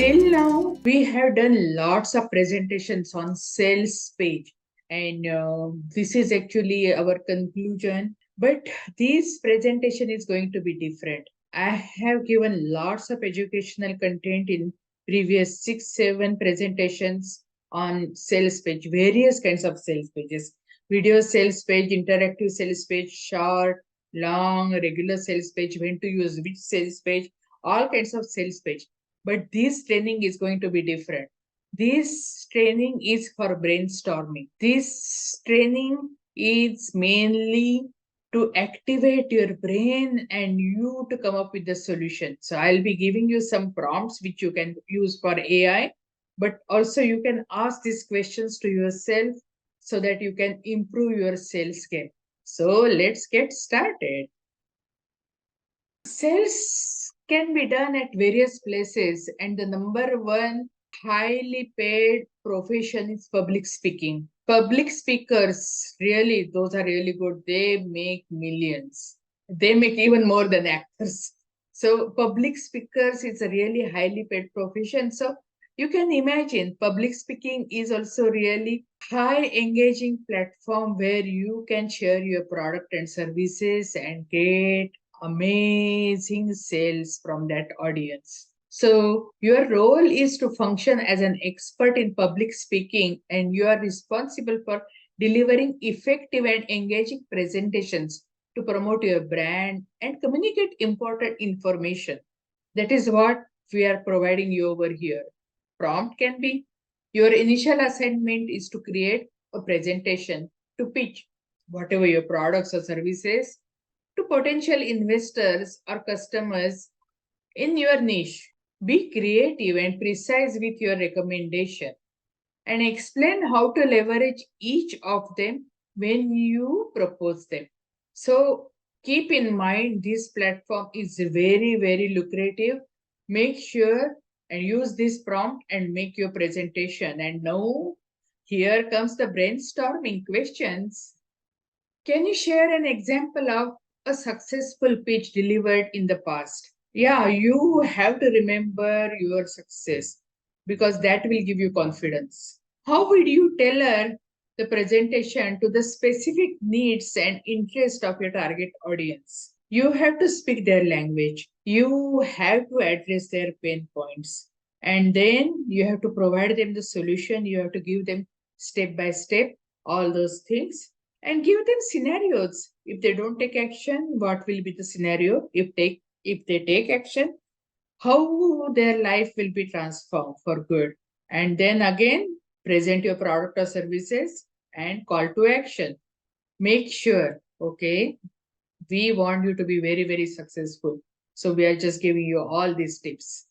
Till now, we have done lots of presentations on sales page, and this is actually our conclusion. But this presentation is going to be different. I have given lots of educational content in previous 6, 7 presentations on sales page, various kinds of sales pages, video sales page, interactive sales page, short, long, regular sales page, when to use which sales page, all kinds of sales page. But this training is going to be different. This training is for brainstorming. This training is mainly to activate your brain and you to come up with the solution. So I'll be giving you some prompts which you can use for AI, but also you can ask these questions to yourself so that you can improve your sales game. So let's get started. Sales can be done at various places, and the number one highly paid profession is public speaking. Public speakers, really, those are really good. They make millions. They make even more than actors. So, public speakers is a really highly paid profession. So, you can imagine public speaking is also really high engaging platform where you can share your product and services and get amazing sales from that audience. So your role is to function as an expert in public speaking, and you are responsible for delivering effective and engaging presentations to promote your brand and communicate important information. That is what we are providing you over here. Prompt can be your initial assignment is to create a presentation to pitch whatever your products or services to potential investors or customers in your niche. Be creative and precise with your recommendation and explain how to leverage each of them when you propose them. So keep in mind this platform is very, very lucrative. Make sure and use this prompt and make your presentation. And now here comes the brainstorming questions. Can you share an example of a successful pitch delivered in the past? Yeah, you have to remember your success because that will give you confidence. How would you tailor the presentation to the specific needs and interest of your target audience? You have to speak their language. You have to address their pain points. And then you have to provide them the solution. You have to give them step by step all those things and give them scenarios. If they don't take action, what will be the scenario? If they take action, how their life will be transformed for good. And then again, present your product or services and call to action. Make sure, okay, we want you to be very, very successful. So we are just giving you all these tips.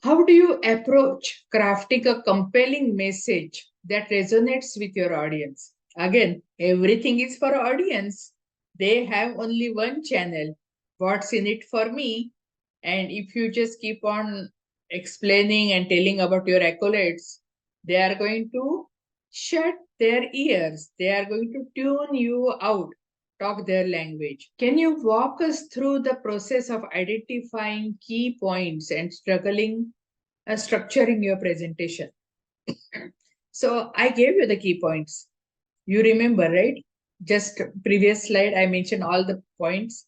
How do you approach crafting a compelling message that resonates with your audience? Again, everything is for audience. They have only one channel. What's in it for me? And if you just keep on explaining and telling about your accolades, they are going to shut their ears. They are going to tune you out, talk their language. Can you walk us through the process of identifying key points and structuring your presentation? So I gave you the key points. You remember, right? Just previous slide, I mentioned all the points.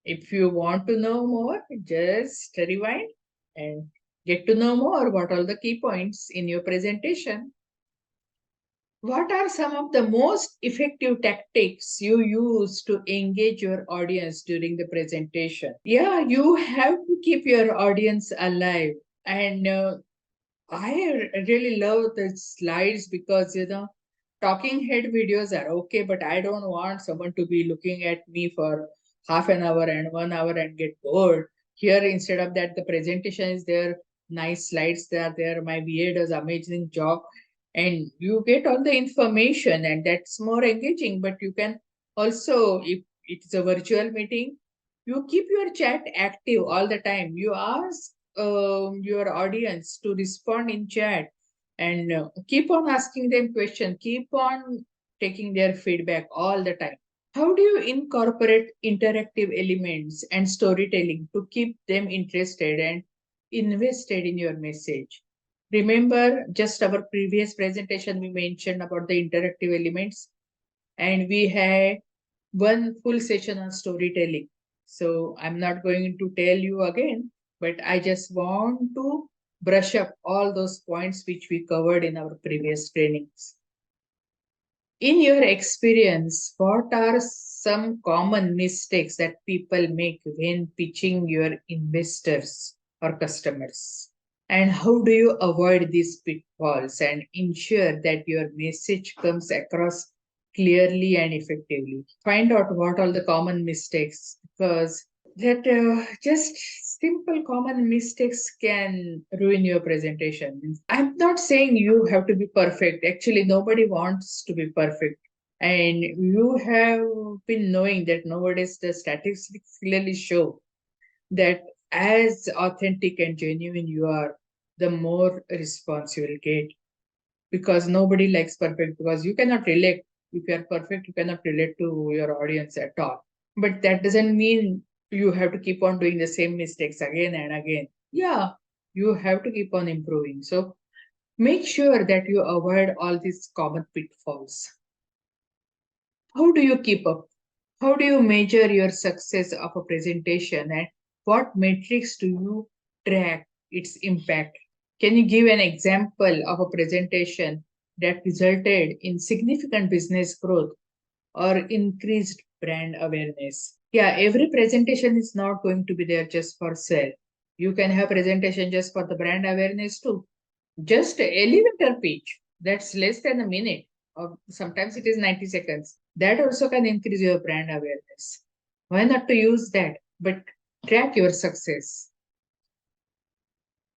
If you want to know more, just rewind and get to know more what are the key points in your presentation. What are some of the most effective tactics you use to engage your audience during the presentation? Yeah, you have to keep your audience alive. And I really love the slides because, talking head videos are okay, but I don't want someone to be looking at me for half an hour and 1 hour and get bored. Here, instead of that, the presentation is there, nice slides they are there. My VA does amazing job, and you get all the information, and that's more engaging. But you can also, if it's a virtual meeting, you keep your chat active all the time. You ask your audience to respond in chat and keep on asking them questions, keep on taking their feedback all the time. How do you incorporate interactive elements and storytelling to keep them interested and invested in your message. Remember, just our previous presentation, we mentioned about the interactive elements, and we had one full session on storytelling. So I'm not going to tell you again, but I just want to brush up all those points which we covered in our previous trainings. In your experience, what are some common mistakes that people make when pitching your investors or customers? And how do you avoid these pitfalls and ensure that your message comes across clearly and effectively? Find out what are the common mistakes, because that just simple common mistakes can ruin your presentation. I'm not saying you have to be perfect. Actually, nobody wants to be perfect. And you have been knowing that nowadays the statistics clearly show that as authentic and genuine you are, the more response you will get. Because nobody likes perfect, because you cannot relate. If you are perfect, you cannot relate to your audience at all. But that doesn't mean you have to keep on doing the same mistakes again and again. Yeah, you have to keep on improving. So make sure that you avoid all these common pitfalls. How do you keep up? How do you measure your success of a presentation, and what metrics do you track its impact? Can you give an example of a presentation that resulted in significant business growth or increased brand awareness? Yeah, every presentation is not going to be there just for sale. You can have presentation just for the brand awareness too. Just elevator pitch, that's less than a minute, or sometimes it is 90 seconds. That also can increase your brand awareness. Why not to use that? But track your success.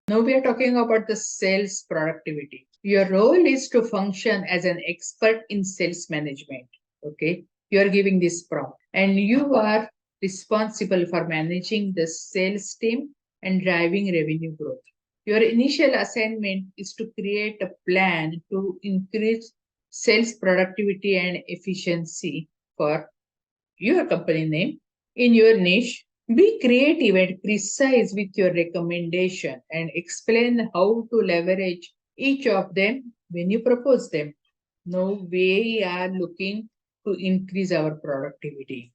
Now we are talking about the sales productivity. Your role is to function as an expert in sales management. Okay. You are giving this prompt, and you are responsible for managing the sales team and driving revenue growth. Your initial assignment is to create a plan to increase sales productivity and efficiency for your company name in your niche. Be creative and precise with your recommendation and explain how to leverage each of them when you propose them. Now we are looking to increase our productivity.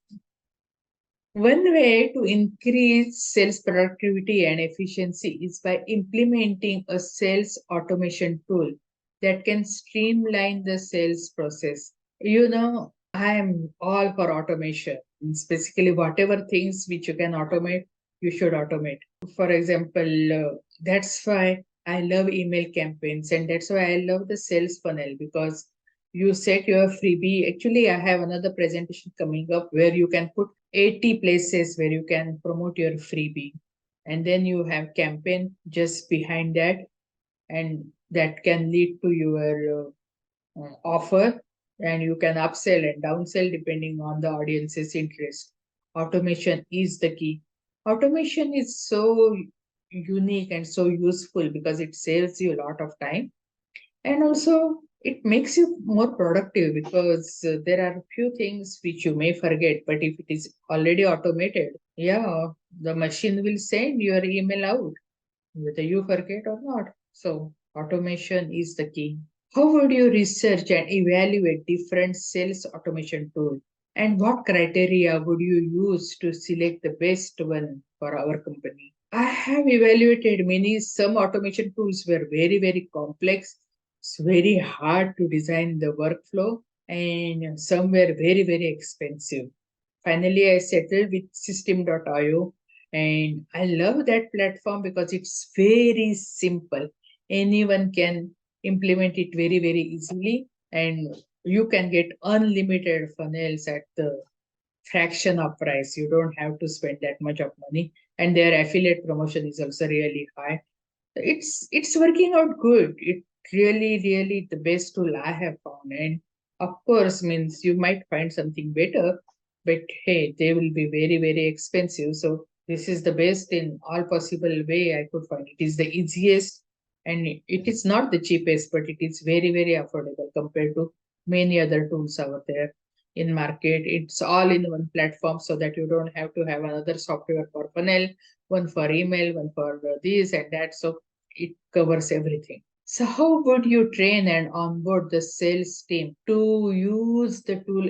One way to increase sales productivity and efficiency is by implementing a sales automation tool that can streamline the sales process. I am all for automation. It's basically whatever things which you can automate, you should automate. For example, that's why I love email campaigns, and that's why I love the sales funnel, because you set your freebie. Actually, I have another presentation coming up where you can put 80 places where you can promote your freebie, and then you have campaign just behind that, and that can lead to your offer, and you can upsell and downsell depending on the audience's interest. Automation is the key. Automation is so unique and so useful because it saves you a lot of time, and also it makes you more productive, because there are few things which you may forget, but if it is already automated, yeah, the machine will send your email out whether you forget or not. So automation is the key. How would you research and evaluate different sales automation tools? And what criteria would you use to select the best one for our company? I have evaluated many. Some automation tools were very, very complex. It's very hard to design the workflow, and some were very, very expensive. Finally, I settled with system.io, and I love that platform because it's very simple. Anyone can implement it very, very easily, and you can get unlimited funnels at the fraction of price. You don't have to spend that much of money, and their affiliate promotion is also really high. It's working out good. It really the best tool I have found. And of course, means you might find something better, but hey, they will be very, very expensive. So this is the best in all possible way I could find. It is the easiest, and it is not the cheapest, but it is very, very affordable compared to many other tools out there. in market. It's all in one platform so that you don't have to have another software for funnel, one for email, one for this and that. So it covers everything. So how would you train and onboard the sales team to use the tool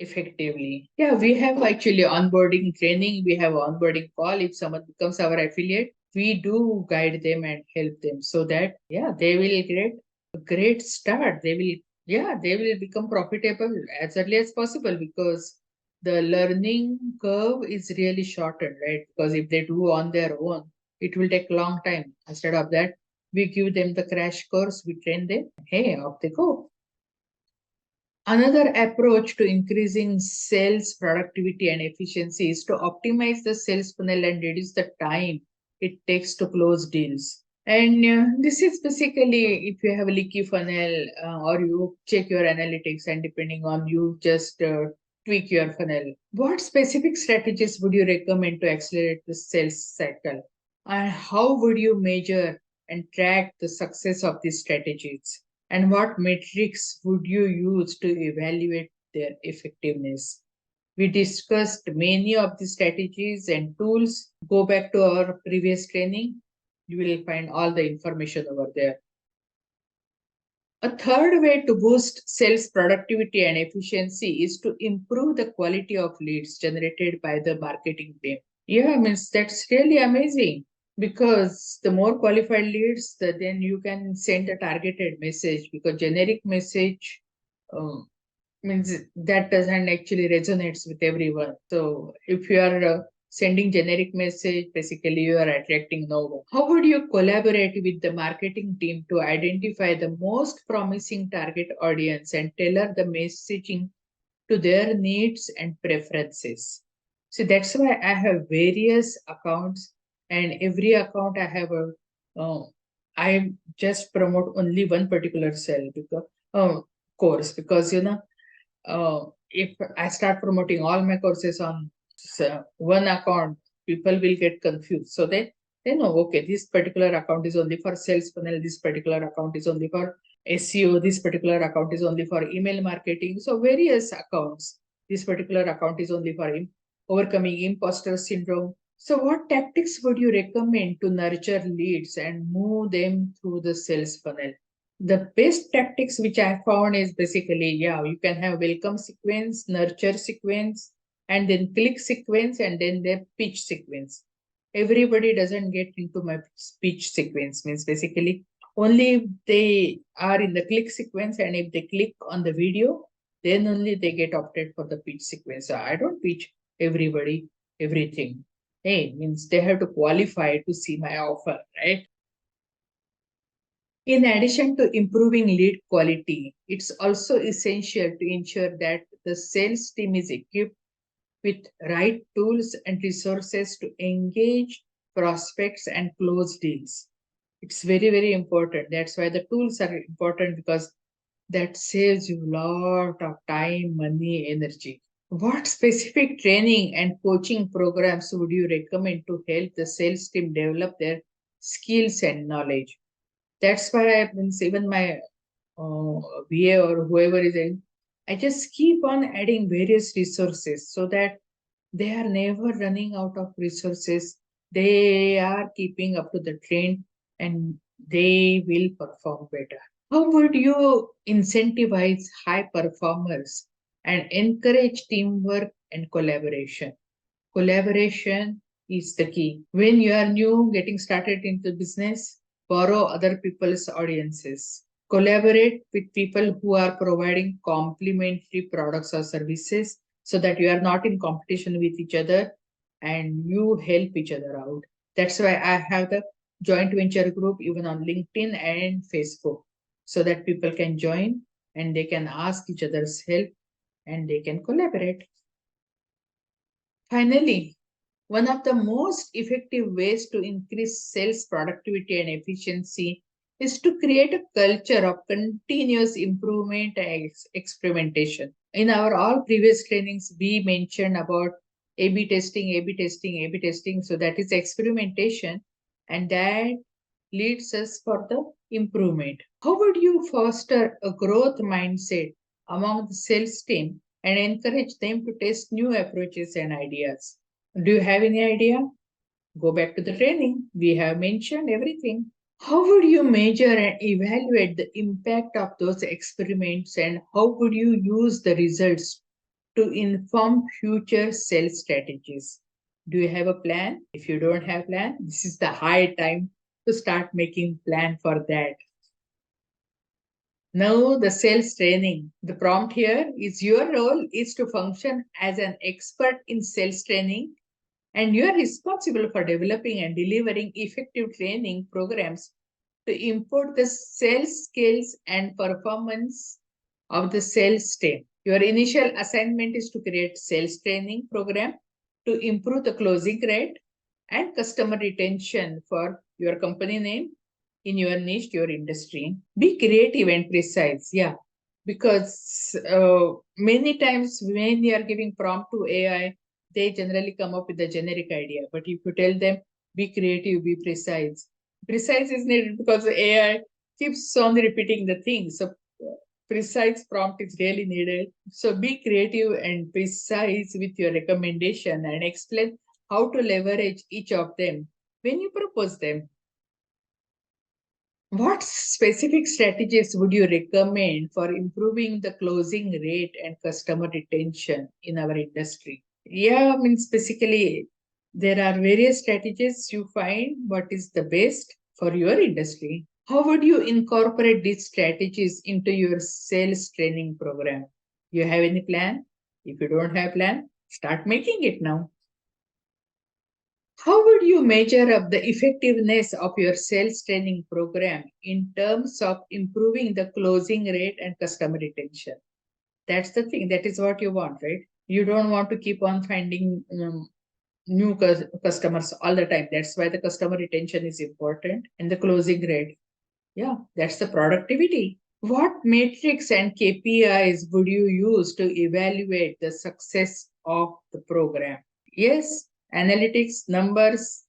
effectively? Yeah, we have actually onboarding training, we have onboarding call. If someone becomes our affiliate, we do guide them and help them so that, yeah, they will get a great start. They will, yeah, they will become profitable as early as possible because the learning curve is really shortened, right? Because if they do on their own, it will take long time. Instead of that, we give them the crash course, we train them, hey, off they go. Another approach to increasing sales productivity and efficiency is to optimize the sales funnel and reduce the time it takes to close deals. And this is basically if you have a leaky funnel or you check your analytics and depending on you just tweak your funnel. What specific strategies would you recommend to accelerate the sales cycle? And how would you measure and track the success of these strategies? And what metrics would you use to evaluate their effectiveness? We discussed many of the strategies and tools. Go back to our previous training. You will find all the information over there. A third way to boost sales productivity and efficiency is to improve the quality of leads generated by the marketing team. Yeah, means that's really amazing because the more qualified leads, then you can send a targeted message because generic message um, means that doesn't actually resonates with everyone. So if you are sending generic message, basically you are attracting no one. How would you collaborate with the marketing team to identify the most promising target audience and tailor the messaging to their needs and preferences? So that's why I have various accounts, and every account I have a I just promote only one particular cell because course because if I start promoting all my courses on one account, people will get confused. So they know, okay, this particular account is only for sales funnel, this particular account is only for SEO, this particular account is only for email marketing. So various accounts. This particular account is only for overcoming imposter syndrome. So what tactics would you recommend to nurture leads and move them through the sales funnel? The best tactics which I found is basically, yeah, you can have welcome sequence, nurture sequence, and then click sequence, and then the pitch sequence. Everybody doesn't get into my speech sequence, means basically only if they are in the click sequence and if they click on the video, then only they get opted for the pitch sequence. So I don't pitch everybody everything. Hey, means they have to qualify to see my offer, right? In addition to improving lead quality, it's also essential to ensure that the sales team is equipped with right tools and resources to engage prospects and close deals. It's very, very important. That's why the tools are important because that saves you a lot of time, money, energy. What specific training and coaching programs would you recommend to help the sales team develop their skills and knowledge? That's why I means even my VA or whoever is in, I just keep on adding various resources so that they are never running out of resources. They are keeping up to the trend and they will perform better. How would you incentivize high performers and encourage teamwork and collaboration? Collaboration is the key. When you are new, getting started into business, borrow other people's audiences. Collaborate with people who are providing complementary products or services so that you are not in competition with each other and you help each other out. That's why I have the joint venture group even on LinkedIn and Facebook so that people can join and they can ask each other's help and they can collaborate. Finally, one of the most effective ways to increase sales productivity and efficiency is to create a culture of continuous improvement and experimentation. In our all previous trainings, we mentioned about A/B testing, A/B testing, A/B testing. So that is experimentation, and that leads us for the improvement. How would you foster a growth mindset among the sales team and encourage them to test new approaches and ideas. Do you have any idea? Go back to the training. We have mentioned everything. How would you measure and evaluate the impact of those experiments, and how would you use the results to inform future sales strategies? Do you have a plan? If you don't have a plan, this is the high time to start making plan for that. Now the sales training. The prompt here is your role is to function as an expert in sales training, and you are responsible for developing and delivering effective training programs to improve the sales skills and performance of the sales team. Your initial assignment is to create sales training program to improve the closing rate and customer retention for your company name in your niche, your industry. Be creative and precise. Yeah, because many times when you are giving prompt to AI, they generally come up with a generic idea. But if you tell them, be creative, be precise. Precise is needed because AI keeps on repeating the thing. So precise prompt is really needed. So be creative and precise with your recommendation and explain how to leverage each of them when you propose them. What specific strategies would you recommend for improving the closing rate and customer retention in our industry? Yeah, I mean, basically, there are various strategies you find what is the best for your industry. How would you incorporate these strategies into your sales training program? You have any plan? If you don't have plan, start making it now. How would you measure up the effectiveness of your sales training program in terms of improving the closing rate and customer retention? That's the thing. That is what you want, right? You don't want to keep on finding new customers all the time. That's why the customer retention is important and the closing rate. Yeah, that's the productivity. What metrics and KPIs would you use to evaluate the success of the program? Yes, analytics, numbers,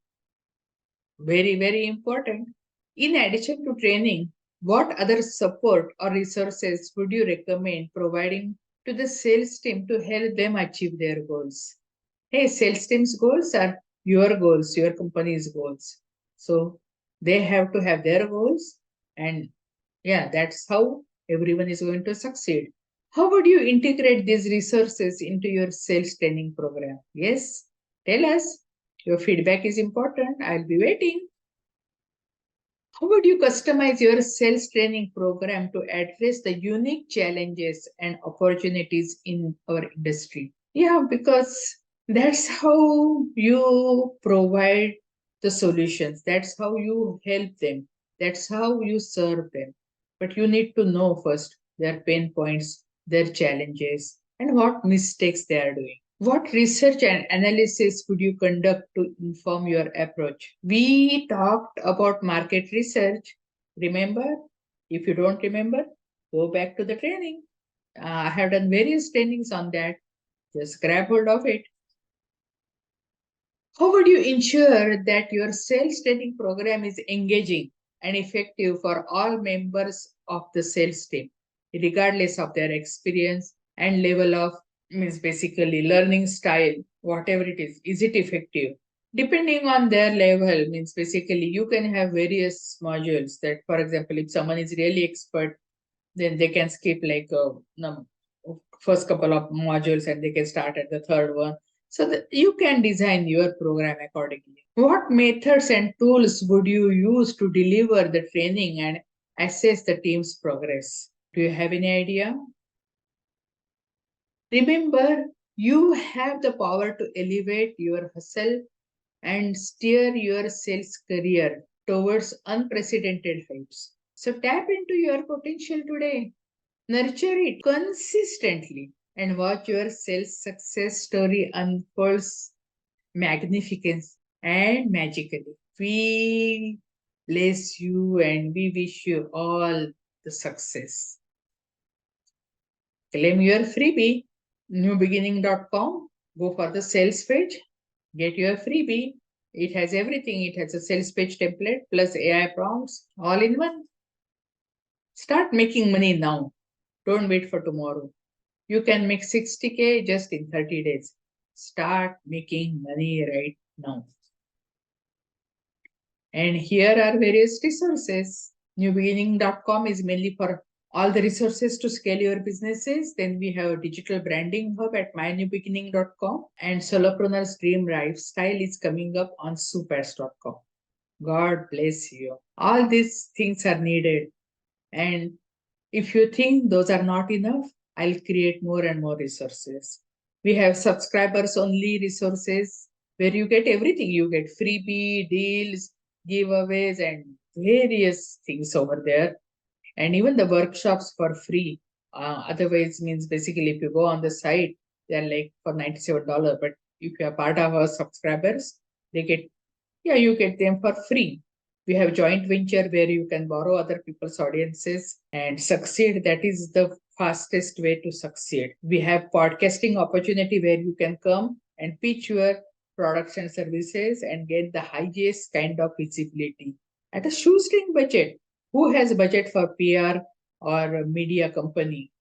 very, very important. In addition to training, what other support or resources would you recommend providing to the sales team to help them achieve their goals? Hey, sales team's goals are your goals, your company's goals. So they have to have their goals, and yeah, that's how everyone is going to succeed. How would you integrate these resources into your sales training program? Yes, tell us. Your feedback is important. I'll be waiting. How would you customize your sales training program to address the unique challenges and opportunities in our industry? Yeah, because that's how you provide the solutions. That's how you help them. That's how you serve them. But you need to know first their pain points, their challenges, and what mistakes they are doing. What research and analysis would you conduct to inform your approach? We talked about market research. Remember? If you don't remember, go back to the training. I have done various trainings on that. Just grab hold of it. How would you ensure that your sales training program is engaging and effective for all members of the sales team, regardless of their experience and level of, means basically learning style, whatever it is? Is it effective? Depending on their level, means basically you can have various modules that, for example, if someone is really expert, then they can skip like first couple of modules and they can start at the third one. So that you can design your program accordingly. What methods and tools would you use to deliver the training and assess the team's progress? Do you have any idea? Remember, you have the power to elevate your hustle and steer your sales career towards unprecedented heights. So tap into your potential today. Nurture it consistently and watch your sales success story unfolds magnificence and magically. We bless you and we wish you all the success. Claim your freebie, newbeginning.com. Go for the sales page, get your freebie. It has everything. It has a sales page template plus AI prompts all in one. Start making money now. Don't wait for tomorrow. You can make 60K just in 30 days. Start making money right now. And here are various resources. Newbeginning.com is mainly for all the resources to scale your businesses. Then we have a digital branding hub at mynewbeginning.com, and Solopreneur's Dream Lifestyle is coming up on supers.com. God bless you. All these things are needed. And if you think those are not enough, I'll create more and more resources. We have subscribers only resources where you get everything. You get freebie, deals, giveaways, and various things over there. And even the workshops for free. Otherwise, means basically if you go on the site, they're like for $97. But if you are part of our subscribers, they get, yeah, you get them for free. We have joint venture where you can borrow other people's audiences and succeed. That is the fastest way to succeed. We have podcasting opportunity where you can come and pitch your products and services and get the highest kind of visibility at a shoestring budget. Who has budget for PR or a media company?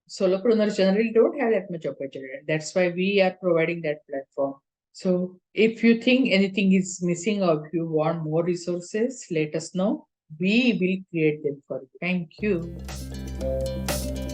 Solopreneurs generally don't have that much of budget. And that's why we are providing that platform. So if you think anything is missing or if you want more resources, let us know. We will create them for you. Thank you.